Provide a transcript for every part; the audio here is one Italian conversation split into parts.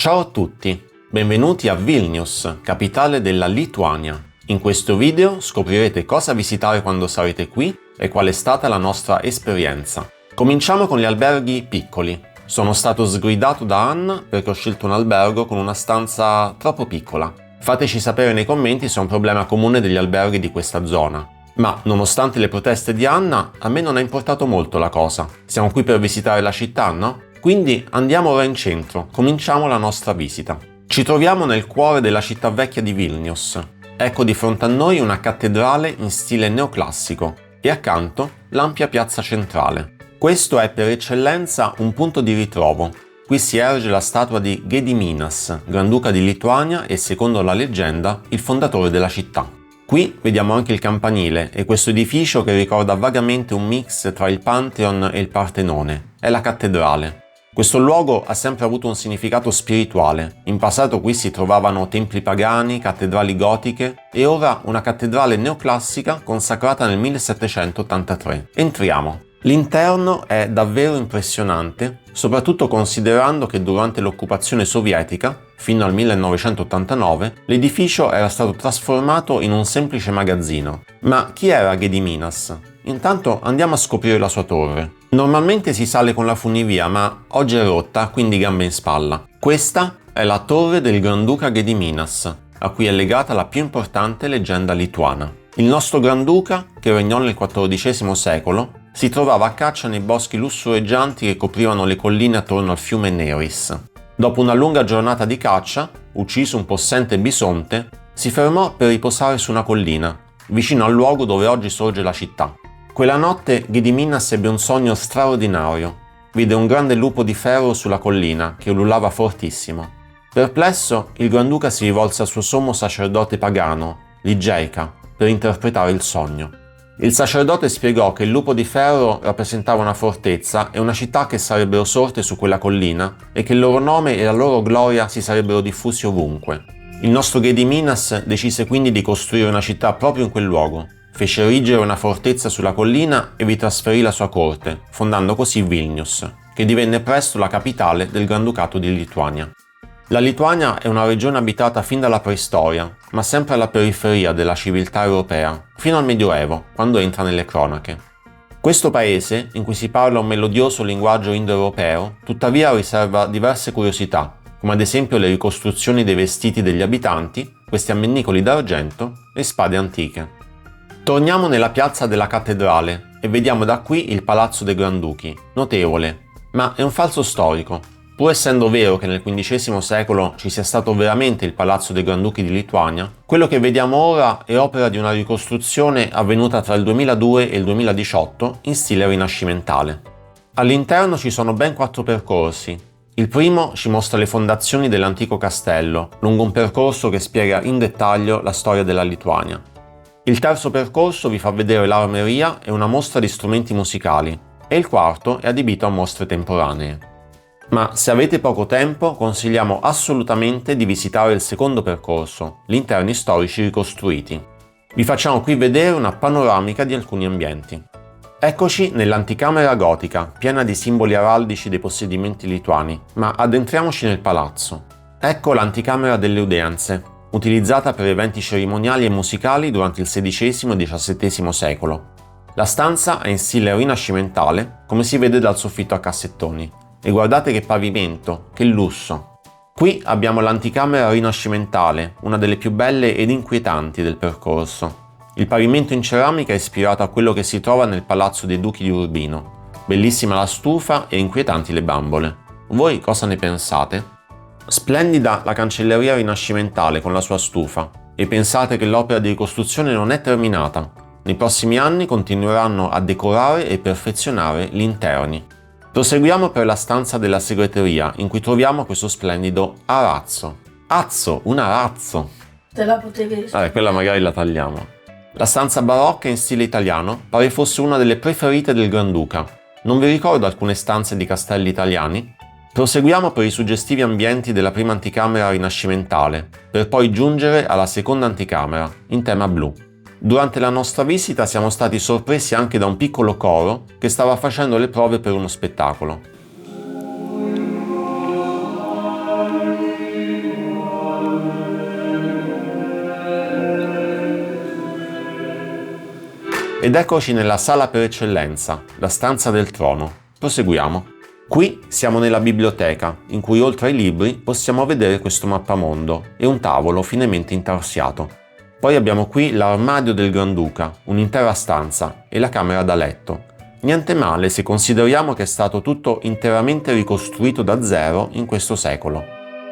Ciao a tutti, benvenuti a Vilnius, capitale della Lituania. In questo video scoprirete cosa visitare quando sarete qui e qual è stata la nostra esperienza. Cominciamo con gli alberghi piccoli. Sono stato sgridato da Anna perché ho scelto un albergo con una stanza troppo piccola. Fateci sapere nei commenti se è un problema comune degli alberghi di questa zona. Ma, nonostante le proteste di Anna, a me non ha importato molto la cosa. Siamo qui per visitare la città, no? Quindi andiamo ora in centro, cominciamo la nostra visita. Ci troviamo nel cuore della città vecchia di Vilnius. Ecco di fronte a noi una cattedrale in stile neoclassico e accanto l'ampia piazza centrale. Questo è per eccellenza un punto di ritrovo. Qui si erge la statua di Gediminas, Granduca di Lituania e, secondo la leggenda, il fondatore della città. Qui vediamo anche il campanile e questo edificio che ricorda vagamente un mix tra il Pantheon e il Partenone. È la cattedrale. Questo luogo ha sempre avuto un significato spirituale. In passato qui si trovavano templi pagani, cattedrali gotiche e ora una cattedrale neoclassica consacrata nel 1783. Entriamo. L'interno è davvero impressionante, soprattutto considerando che durante l'occupazione sovietica, fino al 1989, l'edificio era stato trasformato in un semplice magazzino. Ma chi era Gediminas? Intanto andiamo a scoprire la sua torre. Normalmente si sale con la funivia, ma oggi è rotta, quindi gambe in spalla. Questa è la torre del Granduca Gediminas, a cui è legata la più importante leggenda lituana. Il nostro Granduca, che regnò nel XIV secolo, si trovava a caccia nei boschi lussureggianti che coprivano le colline attorno al fiume Neris. Dopo una lunga giornata di caccia, ucciso un possente bisonte, si fermò per riposare su una collina, vicino al luogo dove oggi sorge la città. Quella notte Gediminas ebbe un sogno straordinario. Vide un grande lupo di ferro sulla collina che ululava fortissimo. Perplesso, il Granduca si rivolse al suo sommo sacerdote pagano, Ligeika, per interpretare il sogno. Il sacerdote spiegò che il lupo di ferro rappresentava una fortezza e una città che sarebbero sorte su quella collina e che il loro nome e la loro gloria si sarebbero diffusi ovunque. Il nostro Gediminas decise quindi di costruire una città proprio in quel luogo. Fece erigere una fortezza sulla collina e vi trasferì la sua corte, fondando così Vilnius, che divenne presto la capitale del Granducato di Lituania. La Lituania è una regione abitata fin dalla preistoria, ma sempre alla periferia della civiltà europea, fino al Medioevo, quando entra nelle cronache. Questo paese, in cui si parla un melodioso linguaggio indoeuropeo, tuttavia riserva diverse curiosità, come ad esempio le ricostruzioni dei vestiti degli abitanti, questi ammennicoli d'argento e spade antiche. Torniamo nella piazza della cattedrale e vediamo da qui il Palazzo dei Granduchi, notevole, ma è un falso storico. Pur essendo vero che nel XV secolo ci sia stato veramente il Palazzo dei Granduchi di Lituania, quello che vediamo ora è opera di una ricostruzione avvenuta tra il 2002 e il 2018 in stile rinascimentale. All'interno ci sono ben 4 percorsi. Il primo ci mostra le fondazioni dell'antico castello, lungo un percorso che spiega in dettaglio la storia della Lituania. Il terzo percorso vi fa vedere l'armeria e una mostra di strumenti musicali, e il quarto è adibito a mostre temporanee. Ma se avete poco tempo, consigliamo assolutamente di visitare il secondo percorso, gli interni storici ricostruiti. Vi facciamo qui vedere una panoramica di alcuni ambienti. Eccoci nell'anticamera gotica, piena di simboli araldici dei possedimenti lituani, ma addentriamoci nel palazzo. Ecco l'anticamera delle udienze, utilizzata per eventi cerimoniali e musicali durante il XVI e XVII secolo. La stanza è in stile rinascimentale, come si vede dal soffitto a cassettoni. E guardate che pavimento, che lusso! Qui abbiamo l'anticamera rinascimentale, una delle più belle ed inquietanti del percorso. Il pavimento in ceramica è ispirato a quello che si trova nel Palazzo dei Duchi di Urbino. Bellissima la stufa e inquietanti le bambole. Voi cosa ne pensate? Splendida la cancelleria rinascimentale con la sua stufa. E pensate che l'opera di ricostruzione non è terminata. Nei prossimi anni continueranno a decorare e perfezionare gli interni. Proseguiamo per la stanza della segreteria, in cui troviamo questo splendido arazzo. Azzo, un arazzo! Te la potevi... Quella magari la tagliamo. La stanza barocca in stile italiano pare fosse una delle preferite del Granduca. Non vi ricordo alcune stanze di castelli italiani? Proseguiamo per i suggestivi ambienti della prima anticamera rinascimentale, per poi giungere alla seconda anticamera, in tema blu. Durante la nostra visita siamo stati sorpresi anche da un piccolo coro che stava facendo le prove per uno spettacolo. Ed eccoci nella sala per eccellenza, la stanza del trono. Proseguiamo. Qui siamo nella biblioteca, in cui oltre ai libri possiamo vedere questo mappamondo e un tavolo finemente intarsiato. Poi abbiamo qui l'armadio del Granduca, un'intera stanza, e la camera da letto. Niente male se consideriamo che è stato tutto interamente ricostruito da zero in questo secolo.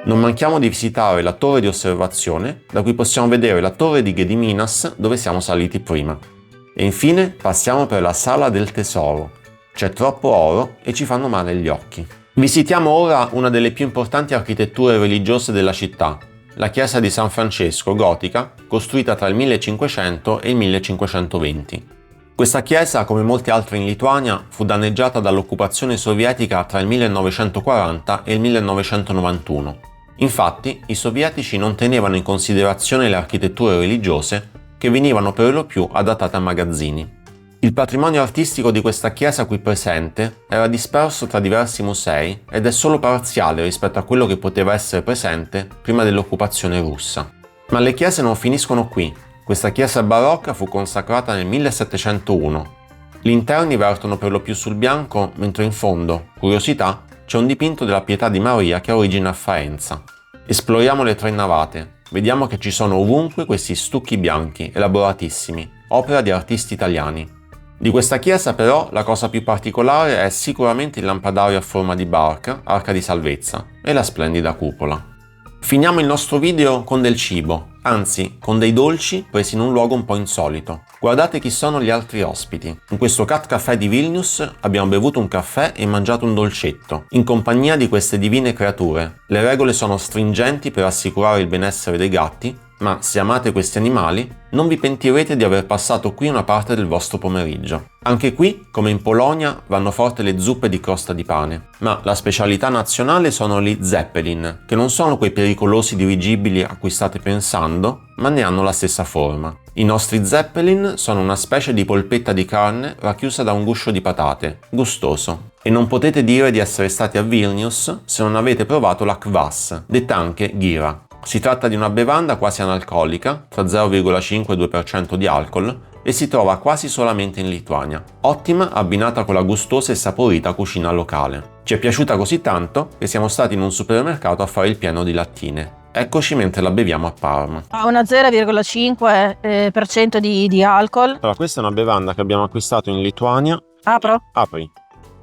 Non manchiamo di visitare la torre di osservazione, da cui possiamo vedere la torre di Gediminas dove siamo saliti prima. E infine passiamo per la sala del tesoro. C'è troppo oro e ci fanno male gli occhi. Visitiamo ora una delle più importanti architetture religiose della città, la chiesa di San Francesco gotica, costruita tra il 1500 e il 1520. Questa chiesa, come molte altre in Lituania, fu danneggiata dall'occupazione sovietica tra il 1940 e il 1991. Infatti, i sovietici non tenevano in considerazione le architetture religiose che venivano per lo più adattate a magazzini. Il patrimonio artistico di questa chiesa qui presente era disperso tra diversi musei ed è solo parziale rispetto a quello che poteva essere presente prima dell'occupazione russa. Ma le chiese non finiscono qui. Questa chiesa barocca fu consacrata nel 1701. Gli interni vertono per lo più sul bianco, mentre in fondo, curiosità, c'è un dipinto della Pietà di Maria che ha origine a Faenza. Esploriamo le tre navate. Vediamo che ci sono ovunque questi stucchi bianchi, elaboratissimi, opera di artisti italiani. Di questa chiesa però la cosa più particolare è sicuramente il lampadario a forma di barca, arca di salvezza, e la splendida cupola. Finiamo il nostro video con del cibo, anzi con dei dolci presi in un luogo un po' insolito. Guardate chi sono gli altri ospiti. In questo Cat Café di Vilnius abbiamo bevuto un caffè e mangiato un dolcetto, in compagnia di queste divine creature. Le regole sono stringenti per assicurare il benessere dei gatti, ma se amate questi animali, non vi pentirete di aver passato qui una parte del vostro pomeriggio. Anche qui, come in Polonia, vanno forte le zuppe di crosta di pane, ma la specialità nazionale sono gli Zeppelin, che non sono quei pericolosi dirigibili a cui state pensando, ma ne hanno la stessa forma. I nostri Zeppelin sono una specie di polpetta di carne racchiusa da un guscio di patate, gustoso. E non potete dire di essere stati a Vilnius se non avete provato la kvass, detta anche ghira. Si tratta di una bevanda quasi analcolica, tra 0,5 e 2% di alcol, e si trova quasi solamente in Lituania. Ottima abbinata con la gustosa e saporita cucina locale. Ci è piaciuta così tanto che siamo stati in un supermercato a fare il pieno di lattine. Eccoci mentre la beviamo a Parma. Ha una 0,5% di alcol. Allora, questa è una bevanda che abbiamo acquistato in Lituania. Apro? Apri.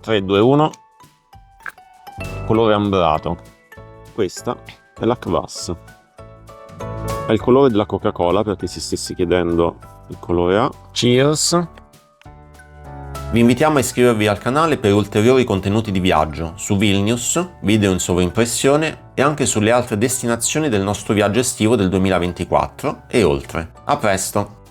3, 2, 1. Colore ambrato. Questa è la kvass. È il colore della Coca-Cola, perché si stessi chiedendo il colore A. Cheers! Vi invitiamo a iscrivervi al canale per ulteriori contenuti di viaggio su Vilnius, video in sovraimpressione e anche sulle altre destinazioni del nostro viaggio estivo del 2024 e oltre. A presto!